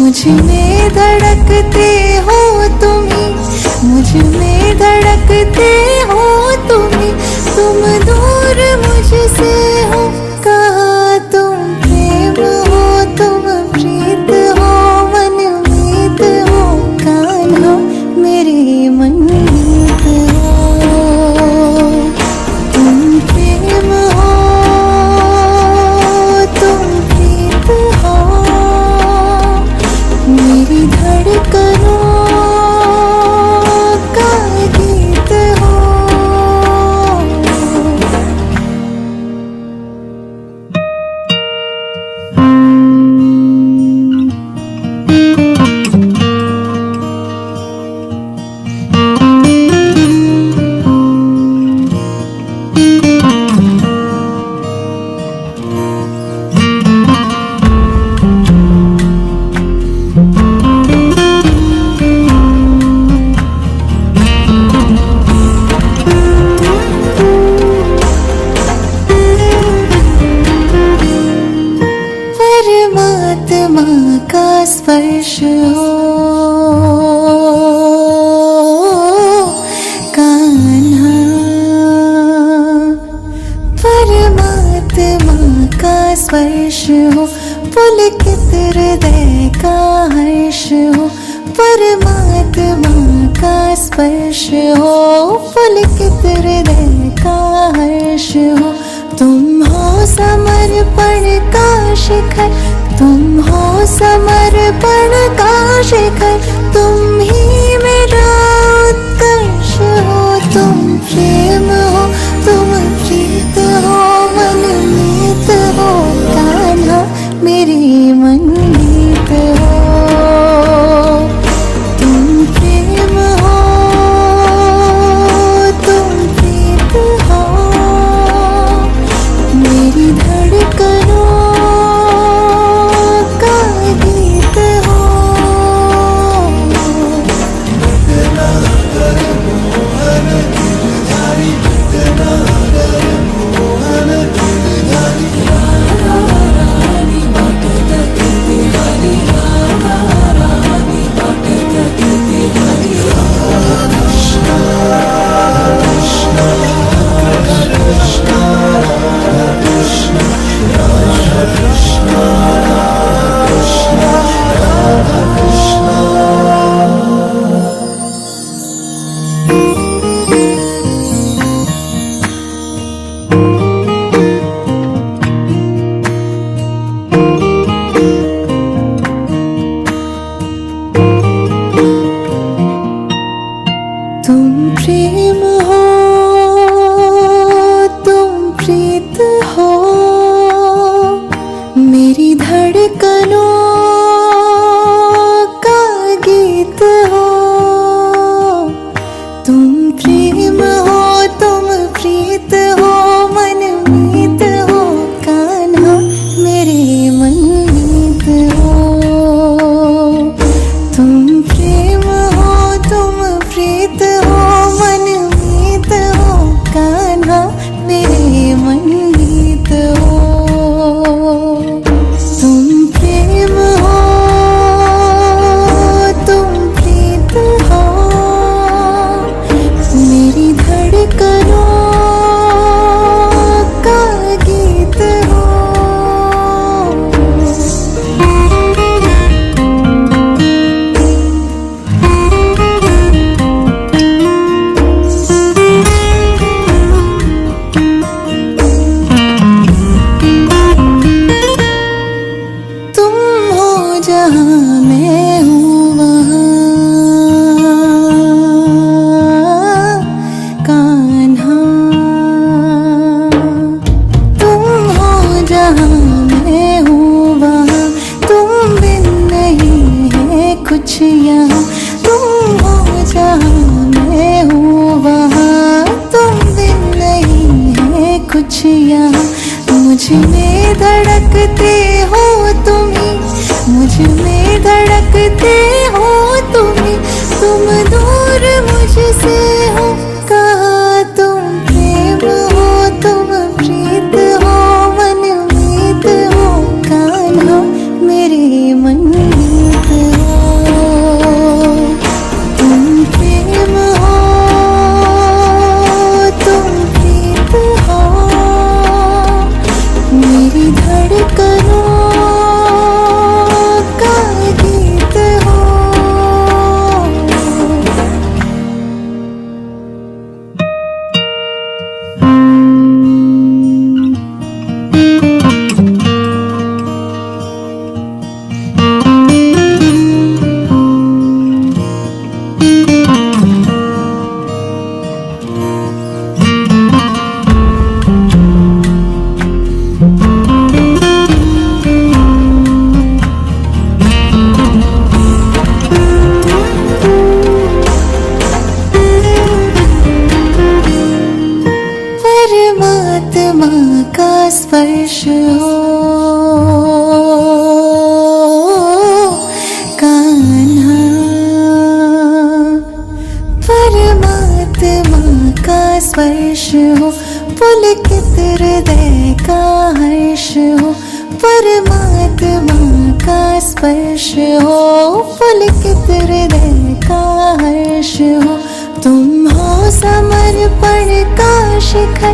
मुझ में धड़कते हो तुम्ही, मुझ में धड़कते हो तुम्ही, तुम दूर मुझसे हो, कहा तुम प्रेम हो, तुम प्रीत हो, मनमीत हो, कान्हा मेरे मनमीत हो। तुम प्रेम हो, तुम प्रीत हो, मेरी धड़कनों का गीत हो। परमात्मा का स्पर्श हो कान्हा, परमात्मा का स्पर्श हो, पुलकित हृदय का हर्ष हो, परमात्मा का स्पर्श हो, पुलकित हृदय का हर्ष हो। तुम हो समर्पण का शिखर, तुम हो समर्पण का शिखर, तुम ही मेरा उत्कर्ष हो। तुम प्रेम हो, तुम प्रीत हो, मनमीत हो, कान्हा मेरी मनमीत हो। तुम प्रेम हो, तुम प्रीत हो, मेरी धड़कनों का गीत हो। मनमीत हो। तुम प्रेम हो, तुम प्रीत हो, मेरी धड़कनों का गीत हो। तुम हो जहाँ मैं हूँ वहाँ कान्हा। तुम हो जहाँ मैं हूँ वहाँ, तुम बिन नहीं है कुछ यहाँ। तुम हो जहाँ मैं हूँ वहाँ, तुम बिन नहीं है कुछ यहाँ। मुझ में धड़कते हो तुम ही, मुझ में धड़कते हो तुम ही। तुम दूर मुझसे हो, कहा तुम प्रेम हो, तुम प्रीत हो, मनमीत हो, कान्हा मेरे मनमीत हो। तुम प्रेम हो, तुम प्रीत हो, मेरी धड़कनों का गीत हो। परमात्मा का स्पर्श हो कान्हा। परमात्मा का स्पर्श हो, पुलकित हृदय का हर्ष हो। परमात्मा का स्पर्श हो, पुलकित हृदय का हर्ष हो। तुम हो समर्पण का शिखर,